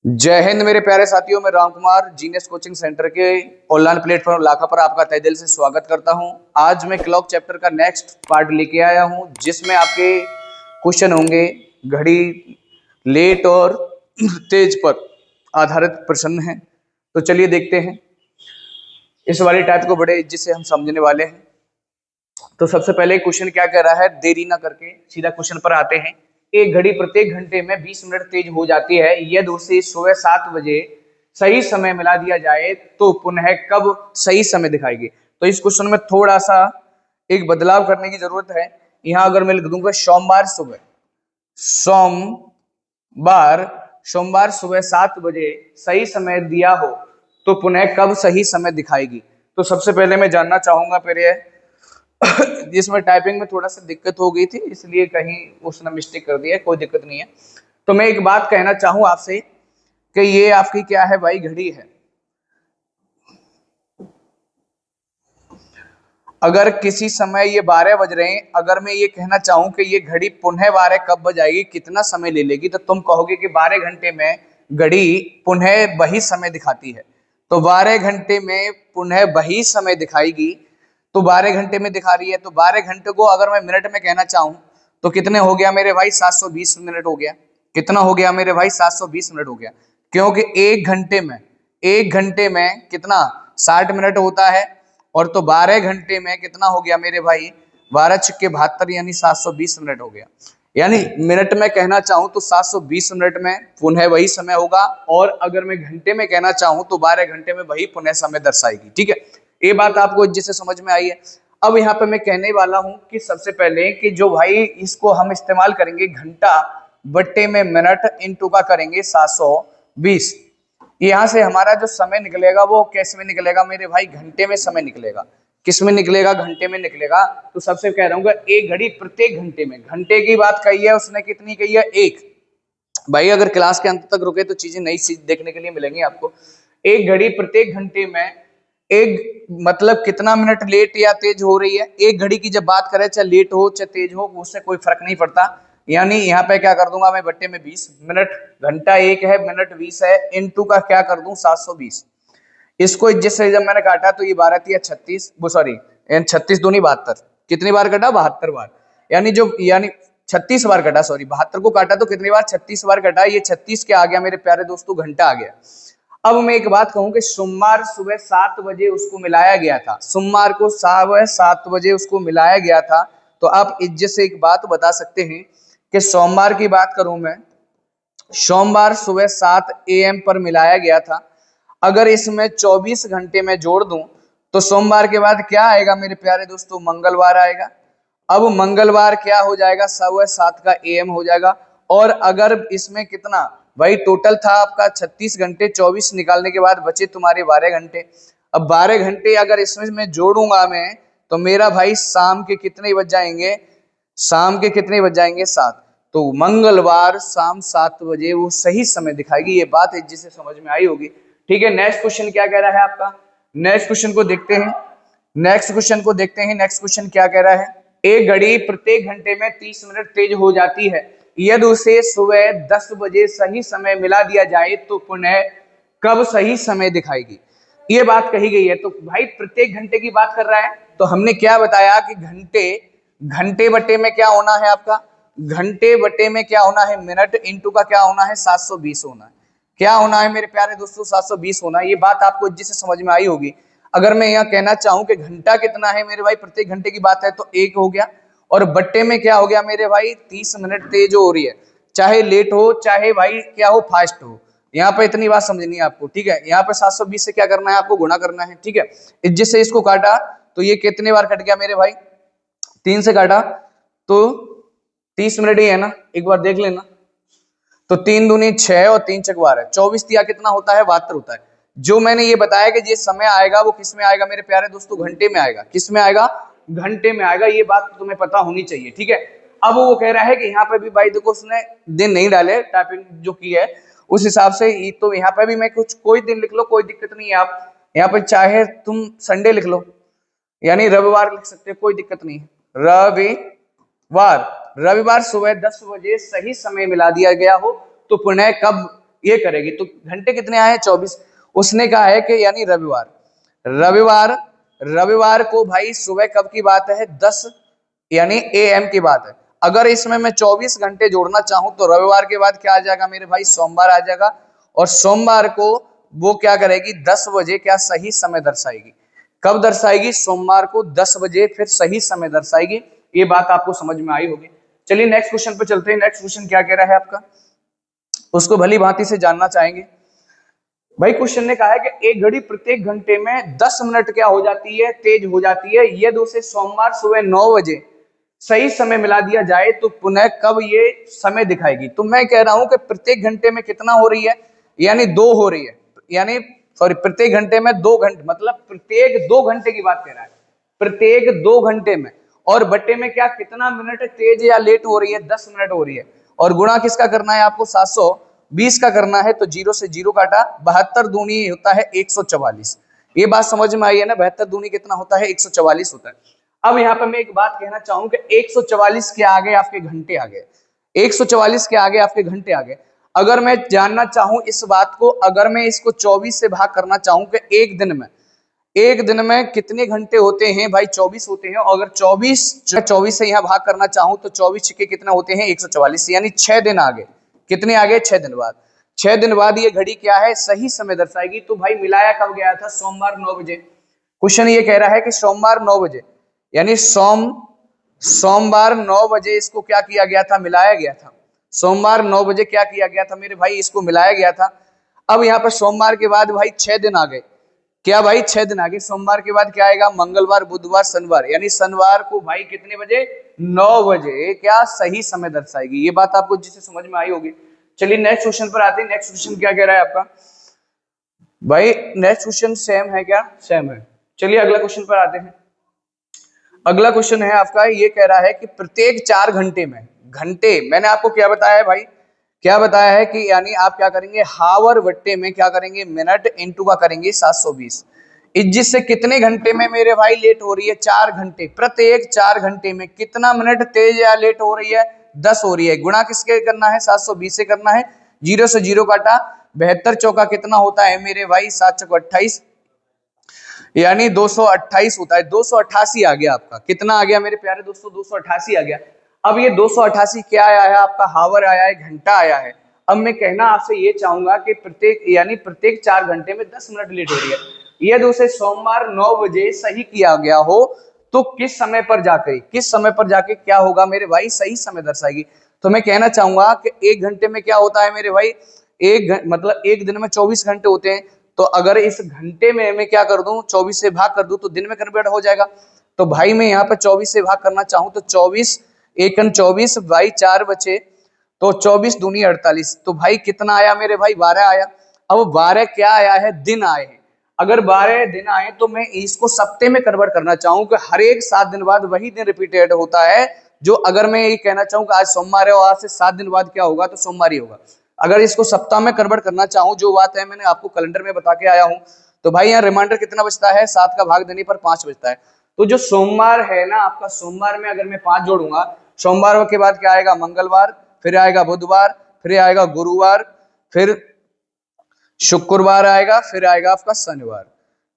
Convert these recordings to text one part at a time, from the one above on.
जय हिंद मेरे प्यारे साथियों। मैं Ram Kumar genius coaching centre के ऑनलाइन प्लेटफॉर्म लाखा पर आपका तहे दिल से स्वागत करता हूं। आज मैं क्लॉक चैप्टर का नेक्स्ट पार्ट लेके आया हूं जिसमें आपके क्वेश्चन होंगे घड़ी, लेट और तेज पर आधारित प्रश्न हैं। तो चलिए देखते हैं। इस वाली टाइप को बड़े इज्जत से हम समझने वाले हैं। तो सबसे पहले क्वेश्चन क्या कह रहा है, देरी ना करके सीधा क्वेश्चन पर आते हैं। एक घड़ी प्रत्येक घंटे में 20 मिनट तेज हो जाती है, यदि उसे सुबह 7 बजे सही समय मिला दिया जाए तो पुनः कब सही समय दिखाएगी। तो इस क्वेश्चन में थोड़ा सा एक बदलाव करने की जरूरत है। यहां अगर मैं लिख दूंगा सोमवार सोमवार सुबह 7 बजे सही समय दिया हो तो पुनः कब सही समय दिखाएगी। तो सबसे पहले मैं जानना चाहूंगा फिर जिसमें टाइपिंग में थोड़ा सा दिक्कत हो गई थी, इसलिए कहीं उसने मिस्टेक कर दिया, कोई दिक्कत नहीं है। तो मैं एक बात कहना चाहूं आपसे कि ये आपकी क्या है भाई, घड़ी है। अगर किसी समय ये 12 बज रहे हैं, अगर मैं ये कहना चाहूं कि ये घड़ी पुनः 12 कब बजाएगी, कितना समय ले लेगी, तो तुम कहोगे कि 12 घंटे में घड़ी पुनः वही समय दिखाती है। तो 12 घंटे में पुनः वही समय दिखाएगी। तो 12 घंटे में दिखा रही है, तो 12 घंटे को अगर मैं मिनट में कहना चाहूं तो कितने हो गया मेरे भाई, 720 मिनट हो गया। कितना हो गया मेरे भाई, 720 मिनट हो गया। क्योंकि एक घंटे में कितना 60 मिनट होता है, और तो 12 घंटे में कितना हो गया मेरे भाई, 12 छक्के 72 यानी 720 मिनट हो गया। यानी मिनट में कहना चाहूं तो 720 मिनट में पुनः वही समय होगा, और अगर मैं घंटे में कहना चाहूं तो 12 घंटे में वही पुनः समय दर्शाएगी। ठीक है, ये बात आपको जिससे समझ में आई है। अब यहाँ पे मैं कहने वाला हूं कि सबसे पहले कि जो भाई इसको हम इस्तेमाल करेंगे घंटा बट्टे में मिनट इनटू का करेंगे 720। यहां से हमारा जो समय निकलेगा वो कैसे में निकलेगा मेरे भाई, घंटे में समय निकलेगा। किस में निकलेगा, घंटे में निकलेगा। तो सबसे कह रहा हूँ एक घड़ी प्रत्येक घंटे में, घंटे की बात कही है उसने, कितनी कही है, एक। भाई अगर क्लास के अंत तक रुके तो चीजें नई चीज देखने के लिए मिलेंगी आपको। एक घड़ी प्रत्येक घंटे में एक मतलब कितना मिनट लेट या तेज हो रही है। एक घड़ी की जब बात करें, चाहे लेट हो चाहे तेज हो, उससे कोई फर्क नहीं पड़ता। यानी यहाँ पे क्या कर दूंगा मैं, बट्टे में 20 मिनट, घंटा एक है, मिनट 20 है, इनटू का क्या कर दूं 720। इसको जिससे जब मैंने काटा तो ये 12 या 36, वो सॉरी 36 दूनी 72, कितनी बार कटा, 72 बार। यानी 36 बार कटा, सॉरी 72 को काटा तो कितनी बार, 36 बार कटा। ये 36 क्या आ गया मेरे प्यारे दोस्तों, घंटा आ गया। अब मैं एक बात कहूं कि सोमवार सुबह 7 बजे उसको मिलाया गया था, सोमवार को सुबह 7 बजे उसको मिलाया गया था। तो आप इज्जत से एक बात बता सकते हैं कि सोमवार की बात करूं मैं, सोमवार सुबह 7 AM पर मिलाया गया था। अगर इसमें 24 घंटे में जोड़ दूं तो सोमवार के बाद क्या आएगा मेरे प्यारे दोस्तों, मंगलवार आएगा। अब मंगलवार क्या हो जाएगा, 7:15 का AM हो जाएगा। और अगर इसमें कितना भाई टोटल था आपका 36 घंटे, 24 निकालने के बाद बचे तुम्हारे 12 घंटे। अब 12 घंटे अगर इसमें मैं जोड़ूंगा मैं, तो मेरा भाई शाम के कितने बज जाएंगे, शाम के कितने बज जाएंगे, 7। तो मंगलवार शाम 7 बजे वो सही समय दिखाएगी। ये बात है जिसे समझ में आई होगी। ठीक है, नेक्स्ट क्वेश्चन क्या कह रहा है आपका, नेक्स्ट क्वेश्चन को देखते हैं। नेक्स्ट क्वेश्चन क्या कह रहा है, एक घड़ी प्रत्येक घंटे में 30 मिनट तेज हो जाती है, यदि उसे सुबह 10 बजे सही समय मिला दिया जाए तो पुनः कब सही समय दिखाएगी। ये बात कही गई है। तो भाई प्रत्येक घंटे की बात कर रहा है, तो हमने क्या बताया कि घंटे बटे में क्या होना है आपका, घंटे बटे में क्या होना है, मिनट इनटू का क्या होना है, 720 होना है। क्या होना है मेरे प्यारे दोस्तों, 720 होना है। ये बात आपको जिससे समझ में आई होगी। अगर मैं यहाँ कहना चाहूं कि घंटा कितना है मेरे भाई, प्रत्येक घंटे की बात है तो 1 हो गया, और बट्टे में क्या हो गया मेरे भाई, 30 मिनट तेज हो रही है, चाहे लेट हो चाहे भाई क्या हो, फास्ट हो। यहाँ पे इतनी बात समझनी है आपको। ठीक है, यहाँ पे 720 से क्या करना है, आपको गुणा करना है। ठीक है, जिससे इसको काटा तो ये कितने बार कट गया मेरे भाई, 3 से काटा तो 30 मिनट ही है ना, एक बार देख लेना। तो 3 दूनी 6 और 3 चक 12, 24 दिया कितना होता है, 72 होता है। जो मैंने ये बताया कि ये समय आएगा वो किस में आएगा मेरे प्यारे दोस्तों, घंटे में आएगा। किस में आएगा, घंटे में आएगा। ये बात तुम्हें पता होनी चाहिए। ठीक है, अब वो कह रहा है कि यहाँ पे भी भाई देखो उसने दिन नहीं डाले, टाइपिंग जो की है उस हिसाब से। तो यहाँ पे भी मैं कुछ कोई दिन लिख लो, कोई दिक्कत नहीं है। आप यहाँ पे चाहे तुम संडे लिख लो, यानी रविवार लिख सकते हो, कोई दिक्कत नहीं है। रविवार सुबह 10 बजे सही समय मिला दिया गया हो तो पुनः कब ये करेगी। तो घंटे कितने आए हैं? 24। उसने कहा है कि यानी रविवार रविवार रविवार को भाई सुबह कब की बात है? 10 यानी AM की बात है। अगर इसमें मैं 24 घंटे जोड़ना चाहूं तो रविवार के बाद क्या आ जाएगा मेरे भाई? सोमवार आ जाएगा। और सोमवार को वो क्या करेगी? 10 बजे क्या सही समय दर्शाएगी। कब दर्शाएगी? सोमवार को 10 बजे फिर सही समय दर्शाएगी। ये बात आपको समझ में आई होगी। चलिए नेक्स्ट क्वेश्चन पे चलते हैं। नेक्स्ट क्वेश्चन क्या कह रहा है आपका, उसको भली भांति से जानना चाहेंगे। भाई क्वेश्चन ने कहा है कि एक घड़ी प्रत्येक घंटे में 10 मिनट क्या हो जाती है? तेज हो जाती है। यदि उसे सोमवार सुबह 9 बजे सही समय मिला दिया जाए तो पुनः कब ये समय दिखाएगी? तो मैं कह रहा हूं कि प्रत्येक घंटे में कितना हो रही है? यानी 2 हो रही है। यानी सॉरी, प्रत्येक घंटे में 2 घंटे, मतलब प्रत्येक 2 घंटे की बात कह रहा है। प्रत्येक 2 घंटे में और बट्टे में क्या कितना मिनट तेज या लेट हो रही है? 10 मिनट हो रही है। और गुणा किसका करना है आपको? 720 का करना है। तो 0 से 0 काटा, 72 दूनी होता है 144। ये बात समझ में आई है ना? 72 दूनी कितना होता है? 144 होता है। अब यहाँ पे मैं एक बात कहना चाहूं कि 144 के आगे आपके घंटे आ गए। 144 के आगे आपके घंटे आ गए। अगर मैं जानना चाहूं इस बात को, अगर मैं इसको 24 से भाग करना चाहूं कि एक दिन में कितने घंटे होते हैं? भाई 24 होते हैं। और अगर 24 से यहाँ भाग करना चाहूं तो 24 छिके कितना होते हैं? 144। यानी 6 दिन आगे। कितने आगे? 6 दिन बाद। 6 दिन बाद ये घड़ी क्या है? सही समय दर्शाएगी। तो भाई मिलाया कब गया था? सोमवार 9 बजे। क्वेश्चन ये कह रहा है कि सोमवार 9 बजे, यानी सोमवार 9 बजे इसको क्या किया गया था? मिलाया गया था। सोमवार 9 बजे क्या किया गया था मेरे भाई? इसको मिलाया गया था। अब यहाँ पर सोमवार के बाद भाई 6 दिन आ गए। क्या भाई? 6 दिन आ गए। सोमवार के बाद क्या आएगा? मंगलवार, बुधवार, शनिवार। यानी शनिवार को भाई कितने बजे? 9 बजे क्या सही समय दर्शाएगी। ये बात आपको जिसे समझ में आई होगी। चलिए नेक्स्ट क्वेश्चन पर आते हैं। नेक्स्ट क्वेश्चन क्या कह रहा है आपका? भाई नेक्स्ट क्वेश्चन सेम है क्या? सेम है। चलिए अगला क्वेश्चन पर आते हैं। अगला क्वेश्चन है आपका, ये कह रहा है कि प्रत्येक 4 घंटे में, घंटे मैंने आपको क्या बताया है भाई? क्या बताया है कि यानी आप क्या करेंगे? हावर बट्टे में क्या करेंगे? मिनट इनटू का करेंगे 720। जिससे कितने घंटे में मेरे भाई लेट हो रही है? 4 घंटे। प्रत्येक 4 घंटे में कितना मिनट तेज या लेट हो रही है? 10 हो रही है। गुणा किसके करना है? 720 से करना है। 0 से 0 काटा, 72 चौका कितना होता है मेरे भाई? 7 चौका 28, यानी 228 होता है। 288 आ गया आपका। कितना आ गया मेरे प्यारे दोस्तों? 288 आ गया। अब ये 288 क्या आया है आपका? हावर आया है, घंटा आया है। अब मैं कहना आपसे ये चाहूंगा कि प्रत्येक 4 घंटे में 10 मिनट लेट हो रही है। यदि उसे सोमवार 9 बजे सही किया गया हो तो किस समय पर जाके क्या होगा मेरे भाई? सही समय दर्शाएगी। तो मैं कहना चाहूंगा कि 1 घंटे में क्या होता है मेरे भाई? मतलब एक दिन में 24 घंटे होते हैं। तो अगर इस घंटे में मैं क्या कर दूं? 24 से भाग कर दूं तो दिन में कन्वर्ट हो जाएगा। तो भाई मैं यहाँ पर 24 से भाग करना चाहूं तो 24 एकन 24 भाई 4 बचे, तो 24 दूनी 48। तो भाई कितना आया मेरे भाई? 12 आया। अब 12 क्या आया है? दिन आए हैं। अगर 12 दिन आए तो मैं इसको सप्ते में कन्वर्ट करना चाहूं कि हर एक 7 दिन बाद वही दिन रिपीटेड होता है। जो अगर मैं ये कहना चाहूं कि आज सोमवार है और आज से 7 दिन बाद क्या होगा? तो सोमवार ही होगा। अगर इसको सप्ताह में कन्वर्ट करना चाहूं, जो बात है मैंने आपको कैलेंडर में बता के आया हूं, तो भाई यहाँ रिमाइंडर कितना बचता है? 7 का भाग देने पर 5 बचता है। तो जो सोमवार है ना आपका, सोमवार में अगर मैं 5 जोड़ूंगा, सोमवार के बाद क्या आएगा? मंगलवार, फिर आएगा बुधवार, फिर आएगा गुरुवार, फिर शुक्रवार आएगा, फिर आएगा आपका शनिवार।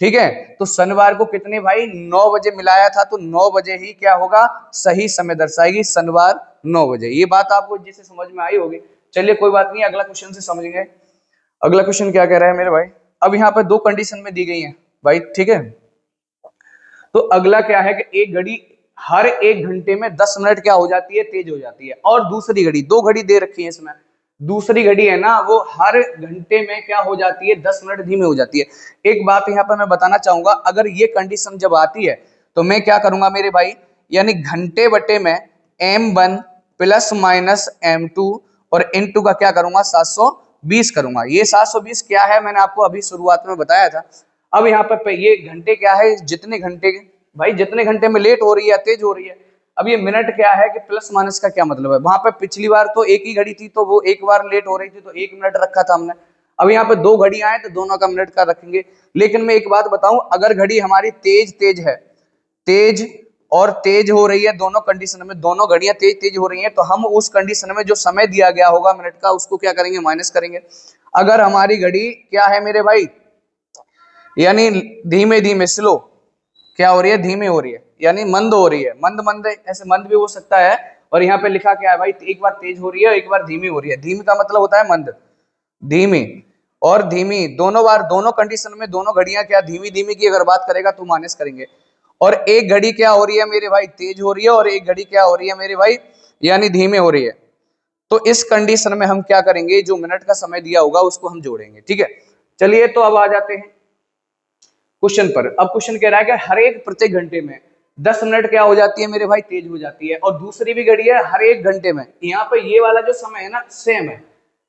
ठीक है। तो शनिवार को कितने भाई? 9 बजे मिलाया था, तो 9 बजे ही क्या होगा? सही समय दर्शाएगी। शनिवार 9 बजे। ये बात आपको जिसे समझ में आई होगी। चलिए कोई बात नहीं, अगला क्वेश्चन से समझेंगे। अगला क्वेश्चन क्या कह रहा है मेरे भाई? अब यहाँ पर 2 कंडीशन में दी गई है भाई। ठीक है। तो अगला क्या है कि एक घड़ी हर 1 घंटे में 10 मिनट क्या हो जाती है? तेज हो जाती है। और दूसरी घड़ी, 2 घड़ी दे रखी है इसमें, दूसरी घड़ी है ना वो हर घंटे में क्या हो जाती है? 10 मिनट धीमे हो जाती है। एक बात यहाँ पर मैं बताना चाहूंगा, अगर ये कंडीशन जब आती है तो मैं क्या करूंगा मेरे भाई? यानी घंटे बटे में m1 प्लस माइनस m2 और n2 का क्या करूंगा? 720 करूंगा। ये 720 क्या है? मैंने आपको अभी शुरुआत में बताया था। अब यहाँ पर ये घंटे क्या है? जितने घंटे भाई, जितने घंटे में लेट हो रही है, तेज हो रही है। अब ये मिनट क्या है कि प्लस माइनस का क्या मतलब है? वहां पे पिछली बार तो एक ही घड़ी थी, तो वो एक बार लेट हो रही थी तो 1 मिनट रखा था हमने। अब यहाँ पे 2 घड़ी आए तो दोनों का मिनट का रखेंगे। लेकिन मैं एक बात बताऊं, अगर घड़ी हमारी तेज है, तेज और तेज हो रही है, दोनों कंडीशन में दोनों घड़ियां तेज हो रही हैं, तो हम उस कंडीशन में जो समय दिया गया होगा मिनट का, उसको क्या करेंगे? माइनस करेंगे। अगर हमारी घड़ी क्या है मेरे भाई, यानी धीमे धीमे स्लो क्या हो रही है, धीमे हो रही है, यानी मंद हो रही है, मंद मंद ऐसे मंद भी हो सकता है। और यहाँ पे लिखा क्या है भाई, एक बार तेज हो रही है एक बार धीमी हो रही है। धीमी का मतलब होता है मंद, धीमी और धीमी दोनों बार, दोनों कंडीशन में दोनों घड़ियां क्या धीमी धीमी की अगर बात करेगा तो माइनस करेंगे। और एक घड़ी क्या हो रही है मेरे भाई, तेज हो रही है, और एक घड़ी क्या हो रही है मेरे भाई, यानी धीमे हो रही है। तो इस कंडीशन में हम क्या करेंगे, जो मिनट का समय दिया होगा उसको हम जोड़ेंगे। ठीक है, चलिए तो अब आ जाते हैं क्वेश्चन पर। अब क्वेश्चन कह रहा है कि हर एक प्रत्येक घंटे में 10 मिनट क्या हो जाती है मेरे भाई, तेज हो जाती है। और दूसरी भी घड़ी है हर एक घंटे में, यहाँ पे ये वाला जो समय है ना सेम है,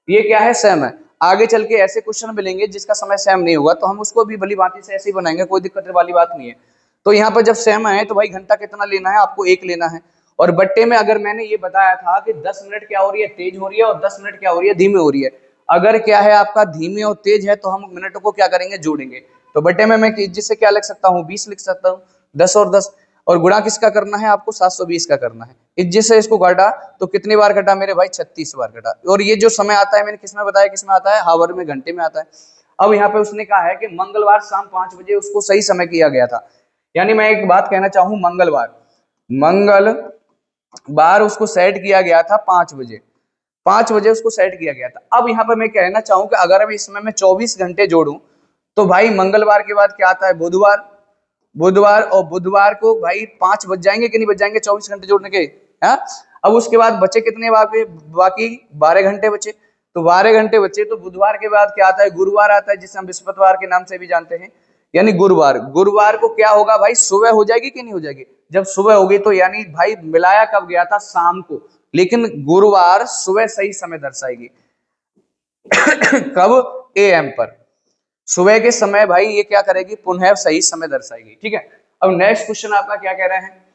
ये क्या है सेम है। आगे चल के ऐसे क्वेश्चन मिलेंगे जिसका समय सेम नहीं होगा तो हम उसको भी भली भांति से ऐसे ही बनाएंगे, कोई दिक्कत वाली बात नहीं है। तो यहाँ पर जब सेम है तो भाई घंटा कितना लेना है आपको, एक लेना है। और बट्टे में अगर मैंने ये बताया था कि 10 मिनट क्या हो रही है तेज हो रही है और 10 मिनट क्या हो रही है धीमी हो रही है, अगर क्या है आपका धीमी और तेज है तो हम मिनटों को क्या करेंगे, जोड़ेंगे। तो बट्टे में मैं जिससे क्या लिख सकता हूँ, 20 लिख सकता हूँ, 10 और 10। और गुणा किसका करना है आपको, 720 का करना है। जिससे इसको काटा तो कितनी बार कटा मेरे भाई, 36 बार कटा। और ये जो समय आता है मैंने किसमें बताया, किसमें आता है, हावर में, घंटे में आता है। अब यहाँ पे उसने कहा है कि मंगलवार शाम 5 बजे उसको सही समय किया गया था। यानी मैं एक बात कहना चाहूँ, मंगलवार उसको सेट किया गया था 5 बजे, 5 बजे उसको सेट किया गया था। अब यहाँ पर मैं कहना चाहूँ कि अगर मैं इसमें मैं 24 घंटे जोड़ूं तो भाई मंगलवार के बाद क्या आता है, बुधवार और बुधवार को भाई 5 बज जाएंगे कि नहीं बज जाएंगे 24 घंटे जोड़ने के। हाँ, अब उसके बाद बचे कितने बाकी 12 घंटे बचे। तो 12 घंटे बचे तो बुधवार के बाद क्या आता है, गुरुवार आता है, जिसे हम बृहस्पतिवार के नाम से भी जानते हैं। यानी गुरुवार को क्या होगा भाई, सुबह हो जाएगी कि नहीं हो जाएगी। जब सुबह होगी तो यानी भाई मिलाया कब गया था, शाम को, लेकिन गुरुवार सुबह सही समय दर्शाएगी। कब, एएम पर, सुबह के समय भाई ये क्या करेगी, पुनः सही समय दर्शाएगी। ठीक है, अब नेक्स्ट क्वेश्चन आपका क्या कह रहे हैं।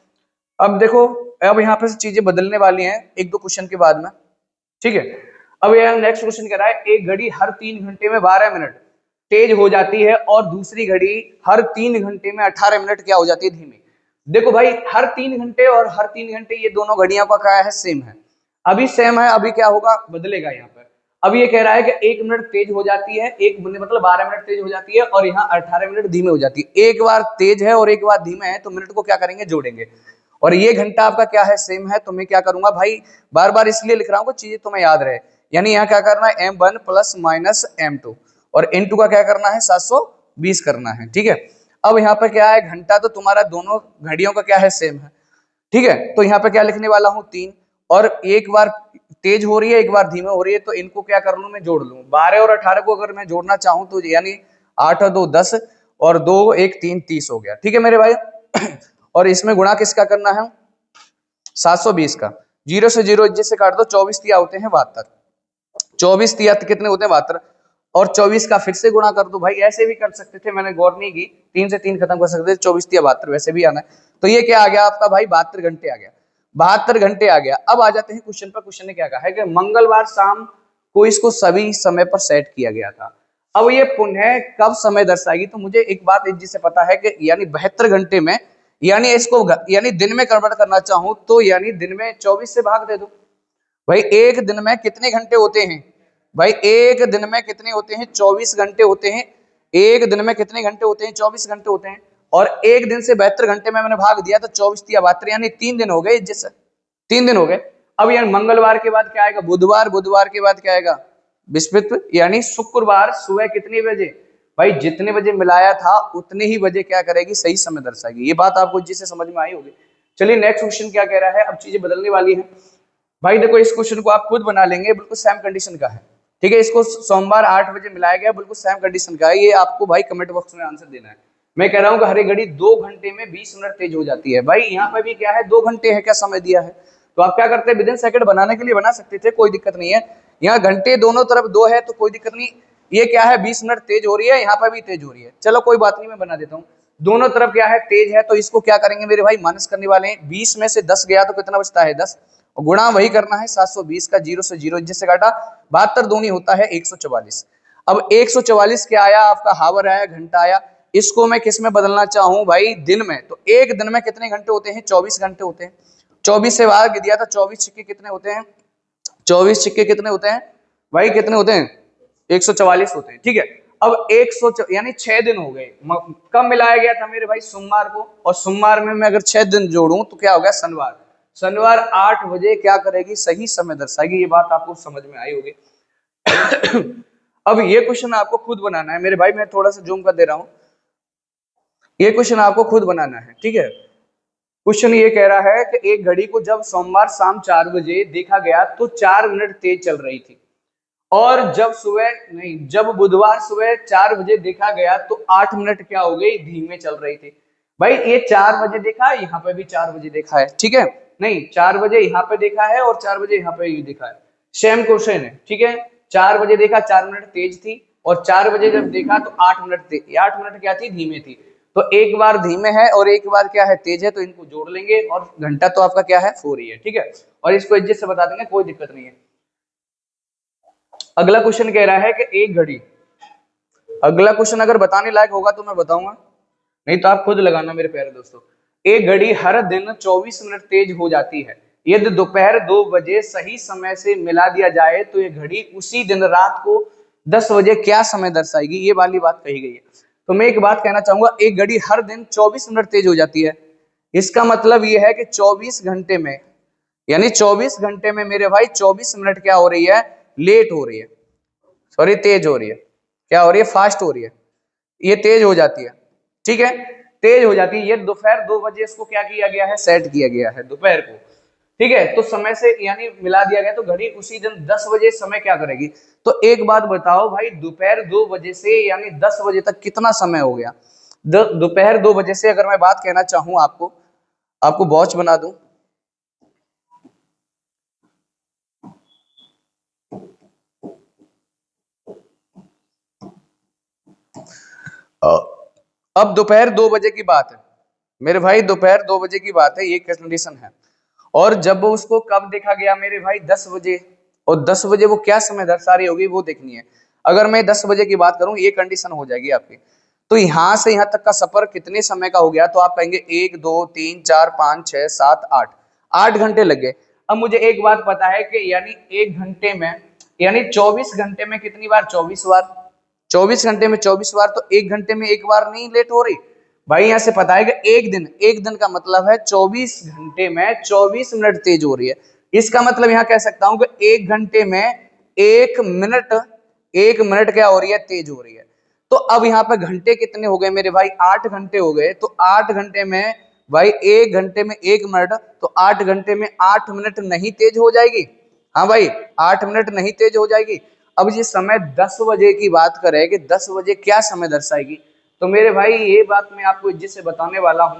अब देखो, अब यहाँ पे चीजें बदलने वाली हैं एक दो क्वेश्चन के बाद में। ठीक है, अब यह नेक्स्ट क्वेश्चन कह रहा है, एक घड़ी हर 3 घंटे में 12 मिनट तेज हो जाती है और दूसरी घड़ी हर 3 घंटे में 18 मिनट क्या हो जाती है, धीमी। देखो भाई, हर 3 घंटे और हर 3 घंटे ये दोनों घड़ियों का क्या है, सेम है। अभी सेम है, अभी क्या होगा, बदलेगा यहाँ पर। अब ये कह रहा है कि 1 मिनट तेज हो जाती है, एक मतलब 12 मिनट तेज हो जाती है और यहाँ 18 मिनट धीमे हो जाती है। एक बार तेज है और एक बार धीमे है तो मिनट को क्या करेंगे, जोड़ेंगे। और ये घंटा आपका क्या है, सेम है। तो मैं क्या करूंगा भाई, बार बार इसलिए लिख रहा हूँ चीजें तुम्हें याद रहे। यानी यहाँ क्या करना है, M1 प्लस माइनस M2 और N2 का क्या करना है, 720 करना है। ठीक है, अब यहाँ पे क्या है, घंटा तो तुम्हारा दोनों घड़ियों का क्या है, सेम है। ठीक है, तो यहाँ पे क्या लिखने वाला हूँ, 3। और एक बार तेज हो रही है एक बार धीमे हो रही है, तो इनको क्या कर लूं, मैं जोड़ लूं। 12 और 18 को अगर मैं जोड़ना चाहूं तो यानी 8 और 2 10 और 2 1 3 30 हो गया। ठीक है मेरे भाई। और इसमें गुणा किसका करना है, 720 का। 0 से 0 जिससे काट दो, 24 तिया होते हैं 72, 24 तिया कितने होते हैं, 72। और 24 का फिर से गुणा कर दो भाई, ऐसे भी कर सकते थे, मैंने गौर नहीं की, 3 से 3 खत्म कर सकते थे, 24 तिया 72 वैसे भी आना है। तो ये क्या आ गया आपका भाई, 72 घंटे आ गया, 72 घंटे आ गया। अब आ जाते हैं क्वेश्चन पर। क्वेश्चन ने क्या कहा है कि मंगलवार शाम को इसको सभी समय पर सेट किया गया था। अब ये पुनः कब समय दर्शाएगी, तो मुझे एक बात जिससे पता है कि यानी 72 घंटे में, यानी इसको यानी दिन में कन्वर्ट करना चाहूं तो यानी दिन में 24 से भाग दे दो भाई। एक दिन में कितने घंटे होते हैं भाई, एक दिन में कितने होते हैं, 24 घंटे होते हैं। एक दिन में कितने घंटे होते हैं, 24 घंटे होते हैं। और एक दिन से 72 घंटे में मैंने भाग दिया तो 24 तिया 72 यानी 3 दिन हो गए, जिस 3 दिन हो गए। अब यार मंगलवार के बाद क्या आएगा, बुधवार, बुधवार के बाद क्या आएगा, बृहस्पति, यानी शुक्रवार सुबह कितने बजे भाई, जितने बजे मिलाया था उतने ही बजे क्या करेगी, सही समय दर्शाएगी। ये बात आपको जिससे समझ में आई होगी। चलिए नेक्स्ट क्वेश्चन क्या कह रहा है, अब चीजें बदलने वाली है भाई। देखो इस क्वेश्चन को आप खुद बना लेंगे, बिल्कुल सेम कंडीशन का है। ठीक है, इसको सोमवार 8 बजे मिलाया गया, बिल्कुल सेम कंडीशन का है। ये आपको भाई कमेंट बॉक्स में आंसर देना है। मैं कह रहा हूँ कि हर एक घड़ी 2 घंटे में 20 मिनट तेज हो जाती है। भाई यहाँ पे भी क्या है, 2 घंटे है क्या समय दिया है, तो आप क्या करते हैं, विदिन सेकंड बनाने के लिए बना सकते थे, कोई दिक्कत नहीं है। यहाँ घंटे दोनों तरफ 2 है तो कोई दिक्कत नहीं। ये क्या है, 20 मिनट तेज हो रही है, यहाँ पे भी तेज हो रही है, चलो कोई बात नहीं, मैं बना देता हूँ। दोनों तरफ क्या है, तेज है, तो इसको क्या करेंगे मेरे भाई, माइनस करने वाले हैं। 20 में से 10 गया तो कितना बचता है, 10। और गुणा वही करना है 720 का, 0 से 0 जिससे काटा, 72 दूनी होता है 144। अब 144 क्या आया आपका, हावर आया, घंटा आया। इसको मैं किस में बदलना चाहूं भाई, दिन में। तो एक दिन में कितने घंटे होते हैं, 24 घंटे होते हैं। 24 से भाग दिया तो 24 छिक्के कितने होते हैं, 24 छिक्के कितने होते हैं भाई, कितने होते हैं 144 होते हैं, ठीक है। अब 100 यानी 6 दिन हो गए। कब मिलाया गया था मेरे भाई? सोमवार को। और सोमवार में मैं अगर 6 दिन जोड़ूं तो क्या हो गया? शनिवार। शनिवार 8 बजे क्या करेगी? सही समय दर्शाएगी। ये बात आपको समझ में आई होगी। अब ये क्वेश्चन आपको खुद बनाना है मेरे भाई, मैं थोड़ा सा जूम कर दे रहा हूं। ये क्वेश्चन आपको खुद बनाना है, ठीक है। क्वेश्चन ये कह रहा है कि एक घड़ी को जब सोमवार शाम 4 बजे देखा गया तो 4 मिनट तेज चल रही थी, और जब बुधवार सुबह 4 बजे देखा गया तो 8 मिनट क्या हो गई? धीमे चल रही थी। भाई ये 4 बजे देखा है, यहाँ पे भी 4 बजे देखा है, ठीक है। नहीं, 4 बजे यहाँ पे देखा है और 4 बजे यहाँ पे ये देखा है, सेम क्वेश्चन है, ठीक है। 4 बजे देखा 4 मिनट तेज थी, और 4 बजे जब देखा तो 8 मिनट थी। 8 मिनट क्या थी? धीमे थी। तो एक बार धीमे है और एक बार क्या है? तेज है। तो इनको जोड़ लेंगे और घंटा तो आपका क्या है? 4 ही है, ठीक है। और इसको एडजस्ट से बता देंगे, कोई दिक्कत नहीं है। अगला क्वेश्चन कह रहा है कि एक घड़ी, अगला क्वेश्चन अगर बताने लायक होगा तो मैं बताऊंगा, नहीं तो आप खुद लगाना मेरे प्यारे दोस्तों। एक घड़ी हर दिन 24 मिनट तेज हो जाती है। यदि दोपहर 2 बजे सही समय से मिला दिया जाए तो ये घड़ी उसी दिन रात को 10 बजे क्या समय दर्शाएगी? ये वाली बात कही गई है। तो मैं एक बात कहना चाहूंगा, एक घड़ी हर दिन 24 मिनट तेज हो जाती है। इसका मतलब ये है कि 24 घंटे में, यानी 24 घंटे में मेरे भाई 24 मिनट क्या हो रही है? लेट हो रही है, सॉरी तेज हो रही है। क्या हो रही है? फास्ट हो रही है। ये तेज हो जाती है, ठीक है, तेज हो जाती है। ये दोपहर 2 बजे इसको क्या किया गया है? सेट किया गया है दोपहर को, ठीक है। तो समय से यानी मिला दिया गया, तो घड़ी उसी दिन 10 बजे समय क्या करेगी? तो एक बात बताओ भाई, दोपहर 2 बजे से यानी 10 बजे तक कितना समय हो गया? दोपहर 2 बजे से अगर मैं बात कहना चाहूं आपको वॉच बना दूं, अब दोपहर 2 बजे की बात है मेरे भाई, दोपहर 2 बजे की बात है, ये कंडीशन है। और जब उसको कब देखा गया मेरे भाई? 10 बजे। और 10 बजे वो क्या समय दर्शा रही होगी वो देखनी है। अगर मैं 10 बजे की बात करूं, ये कंडीशन हो जाएगी आपकी। तो यहां से यहां तक का सफर कितने समय का हो गया? तो आप कहेंगे 1 2 3 4 5 6 7 8, 8 घंटे लग गए। अब मुझे एक बात पता है कि यानी 1 घंटे में, यानी 24 घंटे में कितनी बार? 24 बार। 24 घंटे में 24 बार, तो 1 घंटे में एक बार नहीं लेट हो रही भाई। यहां से पता है कि एक दिन का मतलब है 24 घंटे में 24 मिनट तेज हो रही है। इसका मतलब यहां कह सकता हूं कि 1 घंटे में 1 मिनट क्या हो रही है? तेज हो रही है। तो अब यहाँ पे घंटे कितने हो गए मेरे भाई? 8 घंटे हो गए। तो 8 घंटे में भाई, 1 घंटे में 1 मिनट, तो 8 घंटे में 8 मिनट नहीं तेज हो जाएगी? हाँ भाई, 8 मिनट नहीं तेज हो जाएगी। अब ये समय 10 बजे की बात करें कि 10 बजे क्या समय दर्शाएगी, तो मेरे भाई ये बात मैं आपको जिससे बताने वाला हूं,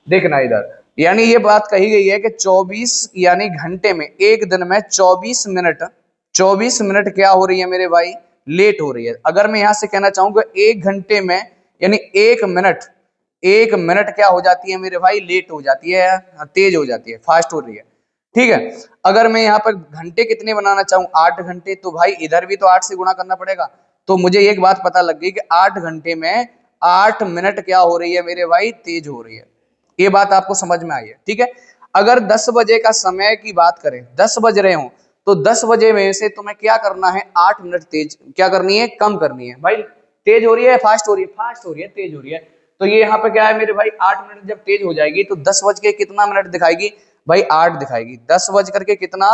देखना इधर। यानी ये बात कही गई है कि 24 यानी घंटे में, एक दिन में 24 मिनट क्या हो रही है मेरे भाई? लेट हो रही है। अगर मैं यहां से कहना चाहूंगा 1 घंटे में यानी 1 मिनट क्या हो जाती है मेरे भाई? लेट हो जाती है, तेज हो जाती है, फास्ट हो रही है, ठीक है। अगर मैं यहाँ पर घंटे कितने बनाना चाहूँ? 8 घंटे, तो भाई इधर भी तो 8 से गुणा करना पड़ेगा। तो मुझे एक बात पता लग गई कि 8 घंटे में 8 मिनट क्या हो रही है मेरे भाई? तेज हो रही है। ये बात आपको समझ में आई है, ठीक है। अगर 10 बजे का समय की बात करें, 10 बज रहे हो, तो 10 बजे में से तुम्हें क्या करना है? 8 मिनट तेज क्या करनी है? कम करनी है भाई। तेज हो रही है, फास्ट हो रही है? फास्ट हो रही है, तेज हो रही है। तो ये यहाँ पे क्या है मेरे भाई? 8 मिनट जब तेज हो जाएगी तो 10 बज के कितना मिनट दिखाएगी भाई? 8 दिखाएगी। 10 बज करके कितना?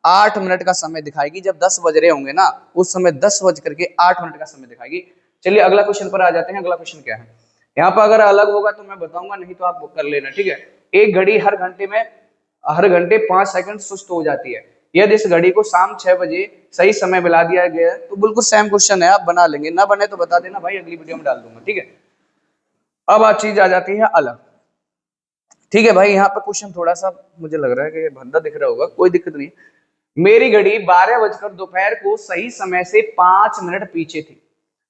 8 मिनट का समय दिखाएगी। जब 10 बज रहे होंगे ना, उस समय 10 बज करके 8 मिनट का समय दिखाएगी। चलिए अगला क्वेश्चन पर आ जाते हैं। अगला क्वेश्चन क्या है? यहाँ पर अगर अलग होगा तो मैं बताऊंगा, नहीं तो आप कर लेना, ठीक है। एक घड़ी हर घंटे 5 सेकंड सुस्त हो जाती है। यदि इस घड़ी को शाम 6 बजे सही समय मिला दिया गया तो बिल्कुल सेम क्वेश्चन है, आप बना लेंगे। ना बने तो बता देना भाई, अगली वीडियो में डाल दूंगा, ठीक है। अब आज चीज आ जाती है अलग, ठीक है भाई। यहाँ पे क्वेश्चन थोड़ा सा मुझे लग रहा है कि भद्दा दिख रहा होगा, कोई दिक्कत नहीं। मेरी घड़ी 12 बजकर दोपहर को सही समय से 5 मिनट पीछे थी।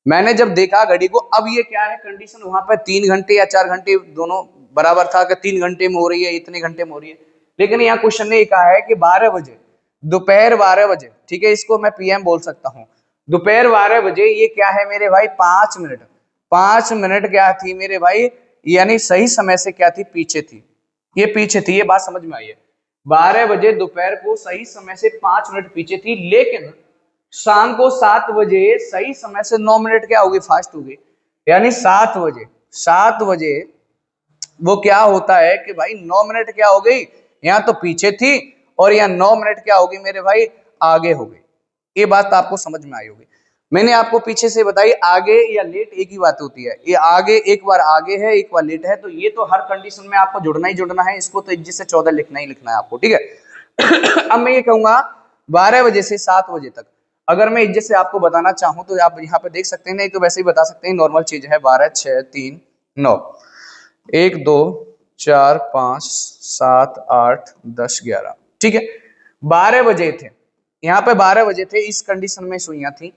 मैंने जब देखा घड़ी को, अब ये क्या है कंडीशन? वहां पर 3 घंटे या 4 घंटे दोनों बराबर था कि 3 घंटे में हो रही है, इतने घंटे में हो रही है। लेकिन यहाँ क्वेश्चन ने कहा है कि 12 बजे, दोपहर 12 बजे, ठीक है, इसको मैं पीएम बोल सकता हूँ। दोपहर 12 बजे ये क्या है मेरे भाई? 5 मिनट। 5 मिनट क्या थी मेरे भाई? यानी सही समय से क्या थी? पीछे थी। ये पीछे थी, ये बात समझ में आई है। 12 बजे दोपहर को सही समय से 5 मिनट पीछे थी। शाम को 7 बजे सही समय से 9 मिनट क्या होगी, फास्ट होगी। यानी 7 बजे वो क्या होता है कि भाई 9 मिनट क्या हो गई, यहाँ तो पीछे थी और यहाँ 9 मिनट क्या होगी मेरे भाई, आगे हो गई। ये बात तो आपको समझ में आई होगी। मैंने आपको पीछे से बताई आगे या लेट एक ही बात होती है, ये आगे एक बार आगे है एक बार लेट है, तो ये तो हर कंडीशन में आपको जुड़ना ही जुड़ना है, इसको तो 21 से 14 लिखना ही लिखना है आपको, ठीक है। अब मैं ये कहूंगा 12 बजे से 7 बजे तक अगर मैं इज्जत से आपको बताना चाहूं तो आप यहाँ पे देख सकते हैं, नहीं तो वैसे ही बता सकते हैं, नॉर्मल चीज है। 12 6 3 9 1 2 4 5 7 8 10 11, ठीक है। 12 बजे थे यहाँ पे, 12 बजे थे, इस कंडीशन में सुइयां थी,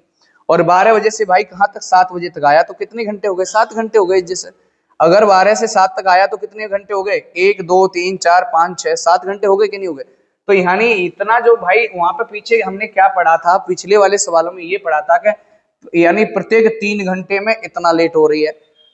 और 12 बजे से भाई कहाँ तक, 7 बजे तक आया, तो कितने घंटे हो गए, 7 घंटे हो गए। जैसे अगर 12 से 7 तक आया तो कितने घंटे हो गए, 1 2 3 4 5 6 7 घंटे हो गए कि नहीं हो गए। तो यानी इतना जो भाई वहां पे पीछे हमने क्या पढ़ा था, पिछले वाले सवालों में ये पढ़ा था कि यानी प्रत्येक 3 घंटे में इतना लेट हो रही है,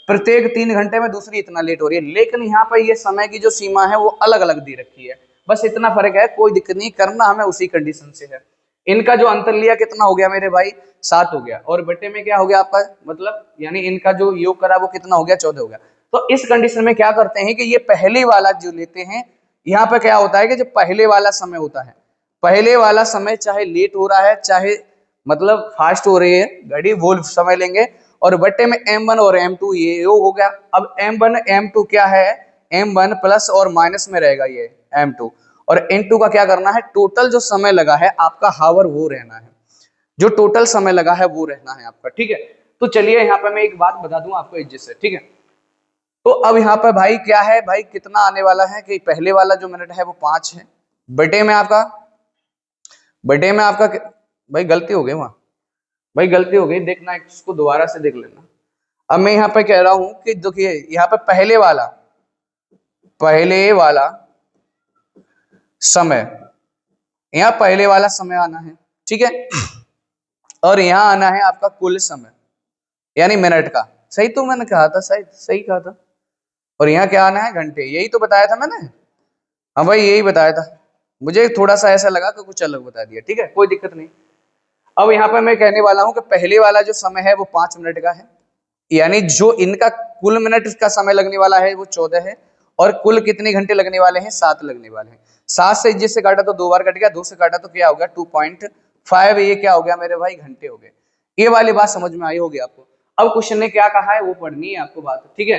प्रत्येक 3 घंटे में दूसरी इतना लेट हो रही है, लेकिन यहाँ पर ये समय की जो सीमा है वो अलग अलग दे रखी है, बस इतना फर्क है, कोई दिक्कत नहीं, करना हमें उसी कंडीशन से है। इनका जो अंतर लिया कितना हो गया मेरे भाई, 7 हो गया, और बटे में क्या हो गया आपका, मतलब यानी इनका जो योग करा वो कितना हो गया, 14 हो गया। तो इस कंडीशन में क्या करते हैं कि ये पहले वाला जो लेते हैं, यहाँ पे क्या होता है कि जो पहले वाला समय होता है, पहले वाला समय चाहे लेट हो रहा है चाहे मतलब फास्ट हो रही है घड़ी, वो समय लेंगे, और बट्टे में m1 और m2 ये योग हो गया। अब m1 m2 क्या है, m1 प्लस और माइनस में रहेगा ये m2, और n2 का क्या करना है, टोटल जो समय लगा है आपका हावर वो रहना है, जो टोटल समय लगा है वो रहना है आपका, ठीक है। तो चलिए यहाँ पे मैं एक बात बता दूं आपको इज्जत से, ठीक है। तो अब यहाँ पर भाई क्या है, भाई कितना आने वाला है कि पहले वाला जो मिनट है वो 5 है, बटे में आपका, बटे में आपका भाई गलती हो गई वहां, भाई गलती हो गई, देखना इसको दोबारा से देख लेना। अब मैं यहाँ पे कह रहा हूं कि देखिए यहाँ पे पहले वाला समय, यहाँ पहले वाला समय आना है, ठीक है, और यहाँ आना है आपका कुल समय यानी मिनट का, सही तो मैंने कहा था, शायद सही कहा था, और यहाँ क्या आना है, घंटे, यही तो बताया था मैंने। हाँ भाई यही बताया था, मुझे थोड़ा सा ऐसा लगा कि कुछ अलग बता दिया, ठीक है, कोई दिक्कत नहीं। अब यहाँ पर मैं कहने वाला हूं कि पहले वाला जो समय है वो 5 मिनट का है, यानी जो इनका कुल मिनट का समय लगने वाला है वो 14 है, और कुल कितने घंटे लगने वाले हैं, 7 लगने वाले हैं। 7 से जिससे काटा तो 2 बार कट गया, 2 से काटा तो क्या हो गया 2.5, ये क्या हो गया मेरे भाई, घंटे हो गए। ये वाली बात समझ में आई होगी आपको। अब क्वेश्चन ने क्या कहा है वो पढ़नी है आपको बात, ठीक है।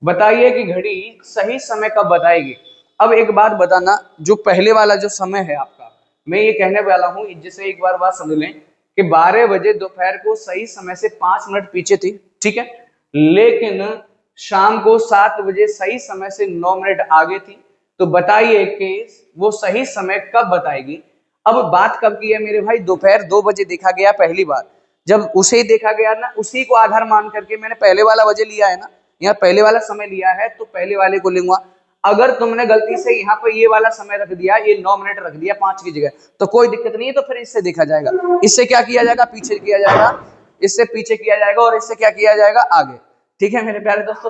बताइए कि घड़ी सही समय कब बताएगी। अब एक बात बताना, जो पहले वाला जो समय है आपका, मैं ये कहने वाला हूं, जिसे एक बार बात समझ लें कि 12 बजे दोपहर को सही समय से 5 मिनट पीछे थी, ठीक है, लेकिन शाम को 7 बजे सही समय से 9 मिनट आगे थी। तो बताइए कि वो सही समय कब बताएगी। अब बात कब की है मेरे भाई, दोपहर 2 बजे देखा गया पहली बार, जब उसे देखा गया ना, उसी को आधार मान करके मैंने पहले वाला बजे लिया है ना, यहाँ पहले वाला समय लिया है तो पहले वाले को लूंगा। अगर तुमने गलती से यहाँ पर ये वाला समय रख दिया, ये 9 मिनट रख दिया 5 की जगह, तो कोई दिक्कत नहीं है, तो फिर इससे देखा जाएगा, इससे क्या किया जाएगा, पीछे किया जाएगा, इससे पीछे किया जाएगा, और इससे क्या किया जाएगा, आगे, ठीक है मेरे प्यारे दोस्तों,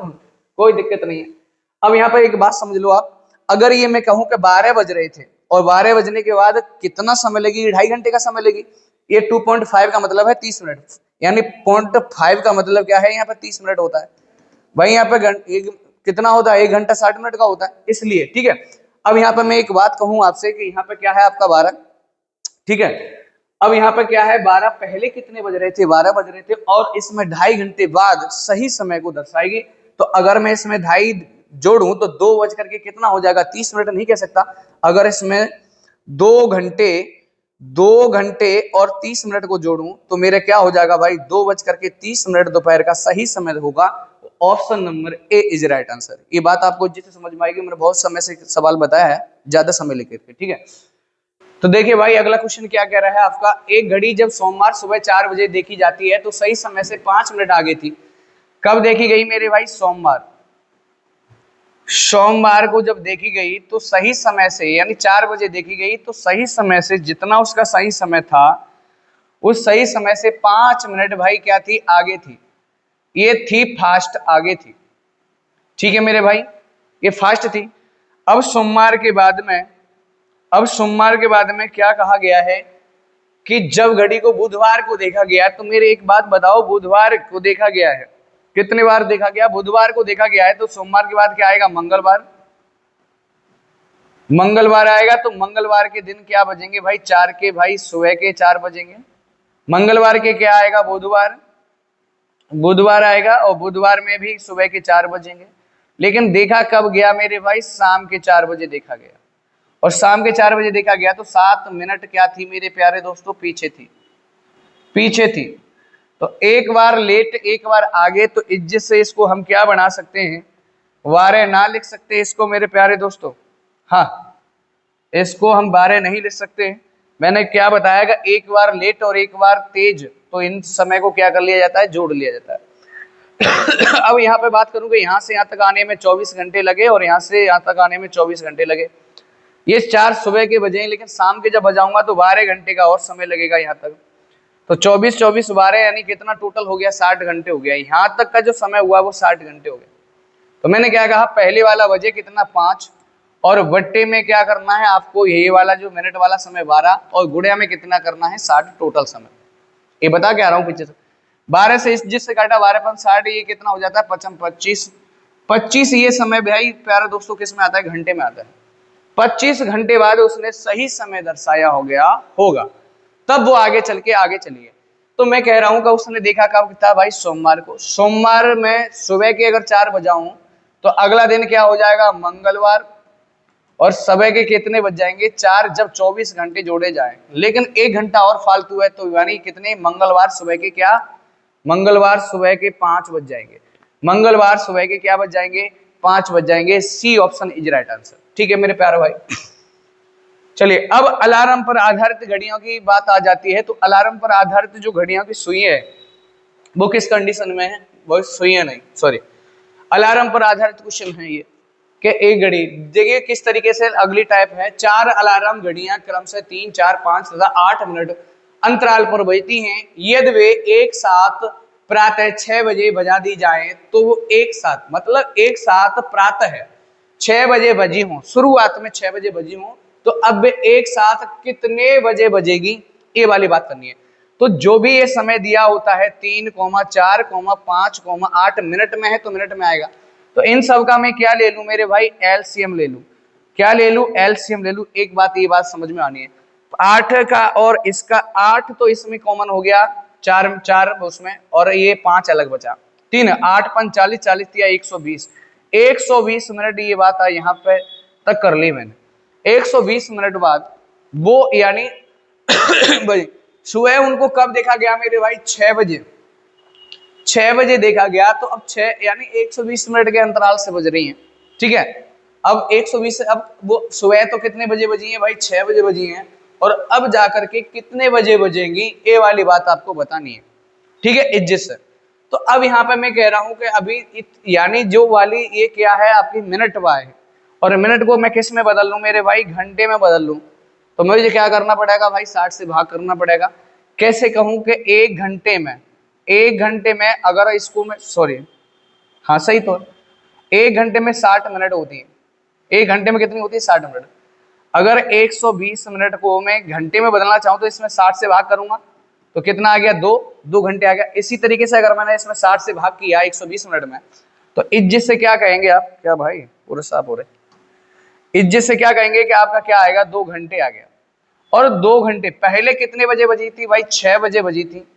कोई दिक्कत नहीं है। अब यहाँ पर एक बात समझ लो आप, अगर ये मैं कहूं कि 12 बज रहे थे और 12 बजने के बाद कितना समय लगेगी, 2.5 घंटे का समय लगेगी, ये 2.5 का मतलब है 30 मिनट, यानी 0.5 का मतलब क्या है, यहाँ पर 30 मिनट होता है भाई, यहाँ पे कितना होता है, 1 घंटा 60 मिनट का होता है, इसलिए, ठीक है। अब यहाँ पर मैं एक बात कहूं आपसे कि यहाँ पे क्या है आपका 12, ठीक है। अब यहाँ पर क्या है, 12 पहले कितने बज रहे थे, 12 बज रहे थे, और इसमें 2.5 घंटे बाद सही समय को दर्शाएगी। तो अगर मैं इसमें 2.5 जोड़ूं तो 2 बज करके कितना हो जाएगा, 30 मिनट नहीं कह सकता, अगर इसमें 2 घंटे और 30 मिनट को जोड़ूं तो मेरे क्या हो जाएगा भाई, 2 बज करके 30 मिनट दोपहर का सही समय होगा। Option number A is right answer. ये बात आपको जिससे समझ में आएगी, मैंने बहुत समय से सवाल बताया है, ज्यादा समय लेकर के, ठीक है। तो देखिए भाई अगला क्वेश्चन क्या कह रहा है आपका, एक घड़ी जब सोमवार सुबह 4 बजे देखी जाती है तो सही समय से 5 मिनट आगे थी, कब देखी गई मेरे भाई, सोमवार को जब देखी गई तो सही समय से, यानी 4 बजे देखी गई तो सही समय से जितना उसका सही समय था, उस सही समय से 5 मिनट भाई क्या थी, आगे थी, ये थी फास्ट, आगे थी, ठीक है मेरे भाई, ये फास्ट थी। अब सोमवार के बाद में क्या कहा गया है कि जब घड़ी को बुधवार को देखा गया, तो मेरे एक बात बताओ, बुधवार को देखा गया है, कितने बार देखा गया? बुधवार को देखा गया है, तो सोमवार के बाद क्या आएगा? मंगलवार। मंगलवार आएगा तो मंगलवार के दिन क्या बजेंगे भाई? 4 के, भाई सुबह के 4 बजेंगे। मंगलवार के क्या आएगा? बुधवार। बुधवार आएगा और बुधवार में भी सुबह के 4 बजेंगे। लेकिन देखा कब गया मेरे भाई? शाम के 4 बजे देखा गया। और शाम के 4 बजे देखा गया तो 7 मिनट क्या थी मेरे प्यारे दोस्तों? पीछे थी, पीछे थी। तो एक बार लेट एक बार आगे, तो इज्जत से इसको हम क्या बना सकते हैं? वारे ना लिख सकते इसको मेरे प्यारे दोस्तों। हाँ, इसको हम बारे नहीं लिख सकते। मैंने क्या बताया कि एक बार लेट और एक बार तेज, तो इन समय को क्या कर लिया जाता है? जोड़ लिया जाता है। अब यहाँ पे बात करूं कि यहाँ से यहाँ तक आने में 24 घंटे लगे और यहाँ से यहाँ तक आने में 24 घंटे लगे। ये 4 सुबह के बजे हैं, लेकिन शाम के जब बजाऊंगा तो 12 घंटे का और समय लगेगा यहाँ तक। तो 24 24 12 यानी कितना टोटल हो गया? 60 घंटे हो गया। यहाँ तक का जो समय हुआ वो 60 घंटे हो गया। तो मैंने क्या कहा? पहले वाला बजे कितना? 5, और बट्टे में क्या करना है आपको? ये वाला जो मिनट वाला समय 12, और गुड़िया में कितना करना है? 60 टोटल समय। ये बता के आ रहा हूँ पीछे से। 12 से जिससे काटा 12 5 60, ये कितना हो जाता है? 25 25। ये समय भाई प्यारे दोस्तों किस में आता है? घंटे में आता है। 25 घंटे बाद उसने सही समय दर्शाया हो गया होगा, तब वो आगे चल के आगे चलिए। तो मैं कह रहा हूं कि उसने देखा कब था भाई? सोमवार को। सोमवार में सुबह के अगर 4 बजाऊं तो अगला दिन क्या हो जाएगा? मंगलवार। और सुबह के कितने बज जाएंगे? 4, जब 24 घंटे जोड़े जाए। लेकिन 1 घंटा और फालतू है, तो यानी कितने? मंगलवार सुबह के क्या? मंगलवार सुबह के 5 बज जाएंगे। मंगलवार सुबह के क्या बज जाएंगे? 5 बज जाएंगे। C option is right answer. ठीक है मेरे प्यारे भाई। चलिए, अब अलार्म पर आधारित घड़ियों की बात आ जाती है। तो अलार्म पर आधारित जो घड़ियों की सुई है वो किस कंडीशन में है? वो सुइयां नहीं, सॉरी, अलार्म पर आधारित क्वेश्चन है ये कि एक घड़ी देखिए किस तरीके से अगली टाइप है। 4 अलार्म घड़ियां क्रम से 3, 4, 5 तथा 8 मिनट अंतराल पर बजती हैं। यदि वे एक साथ प्रातः 6 बजे बजा दी जाए तो वो एक साथ, मतलब एक साथ प्रातः 6 बजे बजी हो, शुरुआत में 6 बजे बजी हो, तो अब वे एक साथ कितने बजे बजेगी? ये वाली बात करनी है। तो जो भी ये समय दिया होता है 3, 4, 5, 8 मिनट में है, तो मिनट में आएगा। तो इन सब का मैं क्या ले लूं मेरे भाई? एलसीएम ले लूं। क्या ले लूं? एलसीएम ले लूं। एक बात, ये बात समझ में आनी है, 8 का और इसका 8 तो इसमें कॉमन हो गया, 4 4 उसमें, और ये 5 अलग बचा। 3 8 5 40 40 या 120 120 मिनट। ये बात है यहाँ पे तक कर ली मैंने। 120 मिनट बाद वो यानी सुबह उनको कब देखा गया मेरे भाई? 6 बजे। 6 बजे देखा गया, तो अब 6 यानी 120 मिनट के अंतराल से बज रही हैं। ठीक है, अब 120 से अब वो सुबह तो कितने बजे बजी है भाई? 6 बजे बजी हैं, और अब जाकर के कितने बजे बजेंगी? ये वाली बात आपको बतानी है। ठीक है, इज्जत से। तो अब यहाँ पे मैं कह रहा हूं कि अभी यानी जो वाली ये क्या है आपकी? मिनट वाय है, और मिनट को मैं किस में बदल लूं मेरे भाई? घंटे में बदल लूं। तो मुझे क्या करना पड़ेगा भाई? 60 से भाग करना पड़ेगा। कैसे कहूं कि 1 घंटे में अगर इसको मैं, सॉरी, हाँ सही, तो 1 घंटे में 60 मिनट होती है। 1 घंटे में कितनी होती है? 60 मिनट। अगर 120 मिनट को मैं घंटे में बदलना चाहूं तो इसमें 60 से भाग करूंगा, तो कितना आ गया? 2 घंटे आ गया। इसी तरीके से अगर मैंने इसमें 60 से भाग किया 120 मिनट में, तो इज्जत से क्या कहेंगे आप? क्या भाई पूरे साफ हो रहे? इज्जत से क्या कहेंगे कि आपका क्या आएगा? 2 घंटे आ गया। और 2 घंटे पहले कितने बजे बजी थी भाई? 6 बजे बजी थी।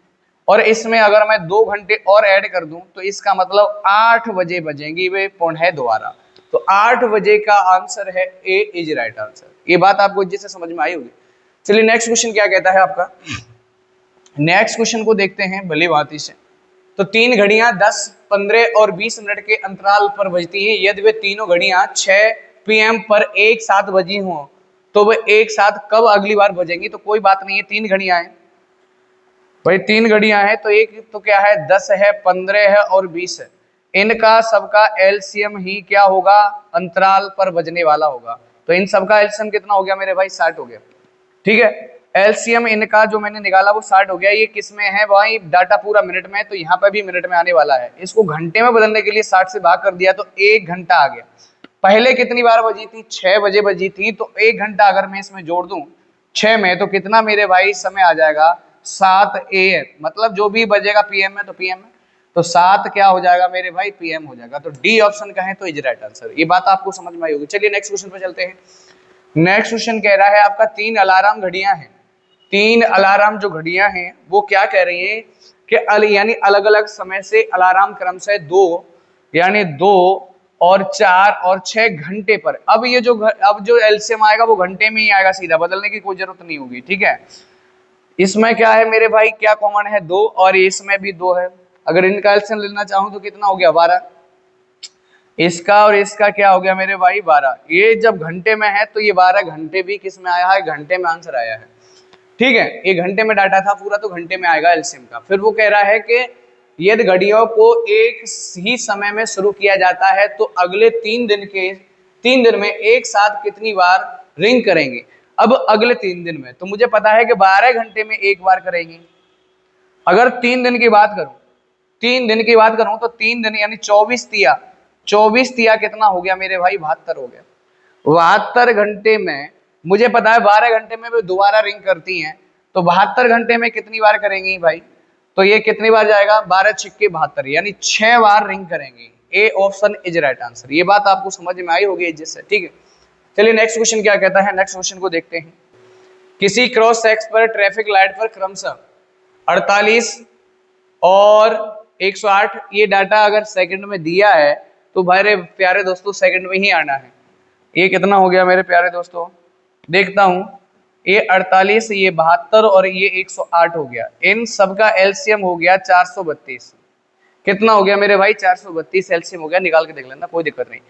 और इसमें अगर मैं 2 घंटे और ऐड कर दूं तो इसका मतलब 8 बजे बजेंगी वे पुनः दोबारा। तो 8 बजे का आंसर है ए इज राइट आंसर। ये बात आपको इज्जत से समझ में आई होगी। चलिए नेक्स्ट क्वेश्चन क्या कहता है आपका? नेक्स्ट क्वेश्चन को देखते हैं भली भांति से। तो 3 घड़ियां 10, 15 और 20 मिनट के अंतराल पर बजती हैं। यदि वे तीनों घड़ियां 6 PM पर एक साथ बजी हों तो वे एक साथ कब अगली बार बजेंगी? तो कोई बात नहीं है, 3 घड़ियां हैं भाई, 3 घड़ियां हैं, तो एक तो क्या है? 10 है, 15 है और 20 है। इनका सबका एलसीएम ही क्या होगा? अंतराल पर बजने वाला होगा। तो इन सबका एलसीएम कितना हो गया मेरे भाई? 60 हो गया। ठीक है, एलसीएम इनका जो मैंने निकाला वो 60 हो गया। ये किस में है भाई? डाटा पूरा मिनट में है, तो यहाँ पर भी मिनट में आने वाला है। इसको घंटे में बदलने के लिए 60 से भाग कर दिया तो 1 घंटा आ गया। पहले कितनी बार बजी थी? 6 बजे बजी थी। तो 1 घंटा अगर मैं इसमें जोड़ दूं 6 में, तो कितना मेरे भाई समय आ जाएगा 7 AM, मतलब जो भी बजेगा PM में तो PM में, तो 7 क्या हो जाएगा मेरे भाई PM हो जाएगा। तो डी ऑप्शन का है तो इज राइट आंसर। ये बात आपको समझ में आई होगी। चलिए नेक्स्ट क्वेश्चन पे चलते हैं। नेक्स्ट क्वेश्चन कह रहा है आपका 3 अलार्म घड़ियां हैं। 3 अलार्म जो घड़ियां हैं वो क्या कह रही हैं कि यानी अलग अलग समय से अलार्म क्रमशः 2 यानी 2 और 4 और 6 घंटे पर। अब ये जो अब जो एलसीएम आएगा वो घंटे में ही आएगा, सीधा बदलने की कोई जरूरत नहीं होगी, ठीक है। इसमें क्या है मेरे भाई, क्या कॉमन है 2, और इसमें भी 2 है। अगर इनका एलसीएम लेना चाहूं तो कितना हो गया 12, इसका और इसका क्या हो गया मेरे भाई 12। ये जब घंटे में है तो ये 12 घंटे भी किस में आया है, घंटे में आंसर आया है, ठीक है। ये घंटे में डाटा था पूरा, तो घंटे में आएगा एलसीएम का। फिर वो कह रहा है कि यदि घड़ियों को एक ही समय में शुरू किया जाता है तो अगले 3 दिन में एक साथ कितनी बार रिंग करेंगे। अब अगले 3 दिन में तो मुझे पता है कि 12 घंटे में एक बार करेंगे। अगर 3 दिन की बात करूं, 3 दिन की बात करूं तो 3 दिन यानी 24 तिया कितना हो गया मेरे भाई 72 हो गया। 72 घंटे में मुझे पता है 12 घंटे में भी दोबारा रिंग करती हैं, तो 72 घंटे में कितनी बार करेंगी भाई, तो ये कितनी बार जाएगा 12 छिक्के 72 यानी 6 बार रिंग करेंगी। A option is right answer. ये बात आपको समझ में आई होगी जिससे, ठीक है। चलिए नेक्स्ट क्वेश्चन क्या कहता है, नेक्स्ट क्वेश्चन को देखते हैं। किसी क्रॉस सेक्स पर ट्रैफिक लाइट पर क्रमशः 48 और 108 ये डाटा अगर सेकंड में दिया है तो मेरे प्यारे दोस्तों सेकंड में ही आना है। ये कितना हो गया मेरे प्यारे दोस्तों, देखता हूं, ये 48, ये 72 और ये 108 हो गया। इन सबका एलसीएम हो गया 432। कितना हो गया मेरे भाई 432 एलसीएम हो गया, निकाल के देख लेना कोई दिक्कत नहीं।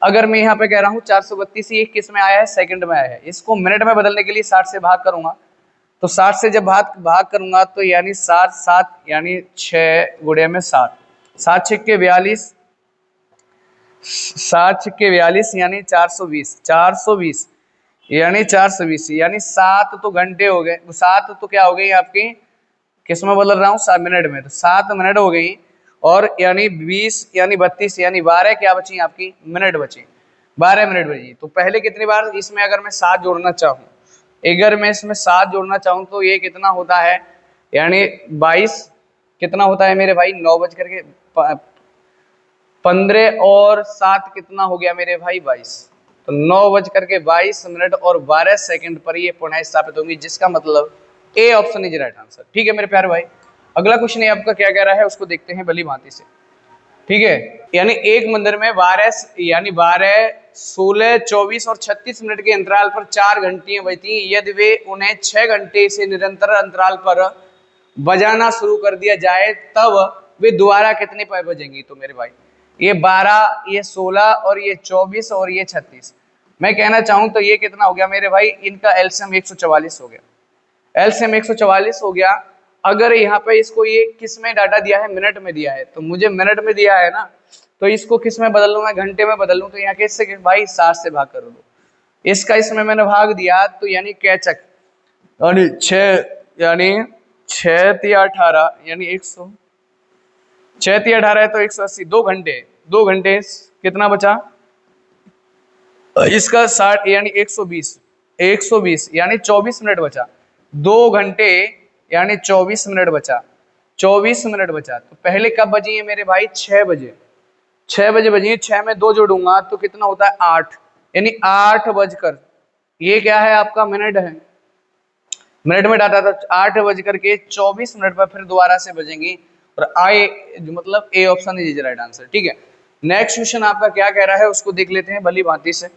अगर मैं यहाँ पे कह रहा हूँ 432, ये किस में आया है, सेकंड में आया है। इसको मिनट में बदलने के लिए 60 से भाग करूंगा, तो 60 से जब भाग करूंगा तो यानी 7 यानी 6 गुणे में 7, 7 छिक्के 42, 7 छिक्के 42 यानी 420 यानी 420 यानी 7 तो घंटे हो गए, 7 तो क्या हो गई आपकी, किस में बदल रहा हूँ 7 मिनट में, तो 7 मिनट हो गई। और यानी 20 यानी 32 यानी 12 क्या बची आपकी मिनट बची, 12 मिनट बची। तो पहले कितनी बार इसमें अगर मैं 7 जोड़ना चाहूँ, अगर मैं इसमें 7 जोड़ना चाहूँ तो ये कितना होता है, यानी 22 कितना होता है मेरे भाई 9 बज करके 15 और 7 कितना हो गया मेरे भाई 22, तो 9 बज करके 22 मिनट और 12 सेकंड पर ये पुनः स्थापित होंगी, जिसका मतलब A option is right answer. ठीक है मेरे प्यारे भाई, अगला क्वेश्चन ये आपका क्या कह रहा है उसको देखते हैं भली भांति से। ठीक है, यानी एक मंदिर में 12 यानी 12, 16, 24 और 36 मिनट के अंतराल पर 4 घंटियां बजती हैं। यदि वे उन्हें 6 घंटे से निरंतर अंतराल पर बजाना शुरू कर दिया जाए तब वे दोबारा कितने पर बजेंगी। तो मेरे भाई ये 12, ये 16 और ये 24 और ये 36, मैं कहना चाहूं तो ये कितना हो गया मेरे भाई, इनका एलसीएम 144 हो गया। एलसीएम 144 हो गया। अगर यहाँ पे इसको ये किस में डाटा दिया है, मिनट में दिया है, तो मुझे मिनट में दिया है ना, तो इसको किस में बदल लूं मैं, घंटे में बदल लूं। तो यहाँ किससे भाई 7 से भाग कर दो, इसका इसमें मैंने भाग दिया तो यानी कैचक यानी 6 यानी 6 तिया 18 यानी 100, 6 तिया 18 है तो 180, 2 घंटे कितना बचा, इसका 60 यानी 120 यानी 24 मिनट बचा। 2 घंटे यानी 24 मिनट बचा, 24 मिनट बचा। तो पहले कब बजी है मेरे भाई, 6 बजे, 6 बजे बजी है। 6 में 2 जोड़ूंगा तो कितना होता है 8, यानी 8 बजकर, ये क्या है आपका मिनट है, मिनट में डाटा था 8 बजकर के 24 मिनट पर फिर दोबारा से बजेंगी। और आई मतलब A option is right answer. ठीक है, नेक्स्ट क्वेश्चन आपका क्या कह रहा है उसको देख लेते हैं भली भांति से।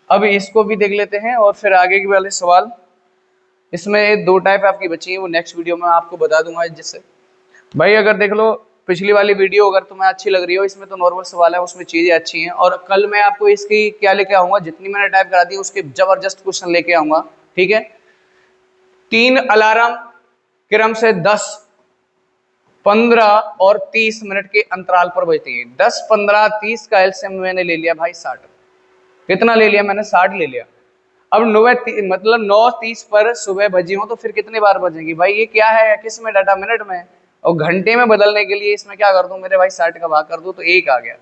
अब इसको भी देख लेते हैं और फिर आगे के वाले सवाल, इसमें 2 टाइप आपकी बची है, वो नेक्स्ट वीडियो में आपको बता दूंगा। जिससे भाई अगर देख लो पिछली वाली वीडियो अगर तुम्हें अच्छी लग रही हो, इसमें तो नॉर्मल सवाल है, उसमें चीजें अच्छी हैं। और कल मैं आपको इसकी क्या लेके आऊंगा, जितनी मैंने टाइप करा दी उसके जबरदस्त क्वेश्चन लेके आऊंगा। ठीक है, 3 अलार्म क्रम से 10, 15 और 30 मिनट के अंतराल पर बजती है। 10, 15, 30 का एलसीएम मैंने ले लिया भाई 60। कितना ले लिया मैंने, 60 ले लिया। अब 9:30 पर सुबह बजी हो तो फिर कितने बार बजेंगी भाई, ये क्या है किस में डाटा, मिनट में। और घंटे में बदलने के लिए इसमें क्या कर दूं मेरे भाई, 60 का भाग कर दूं तो 1 आ गया।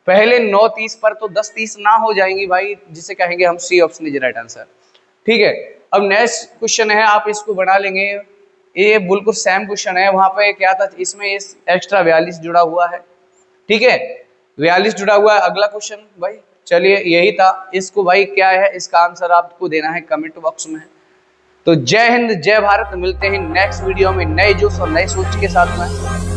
पहले 9:30 पर तो 10:30 ना हो जाएंगी भाई, जिसे कहेंगे हम C option is right answer. ठीक है, अब नेक्स्ट क्वेश्चन है, आप इसको बना लेंगे, ये बिल्कुल सेम क्वेश्चन है। वहां पे क्या था, इसमें इस एक्स्ट्रा 42 जुड़ा हुआ है, ठीक है, 42 जुड़ा हुआ है। अगला क्वेश्चन भाई, चलिए यही था। इसको भाई क्या है, इसका आंसर आपको देना है कमेंट बॉक्स में। तो जय हिंद, जय भारत, मिलते हैं नेक्स्ट वीडियो में नए जोश और नए सोच के साथ में।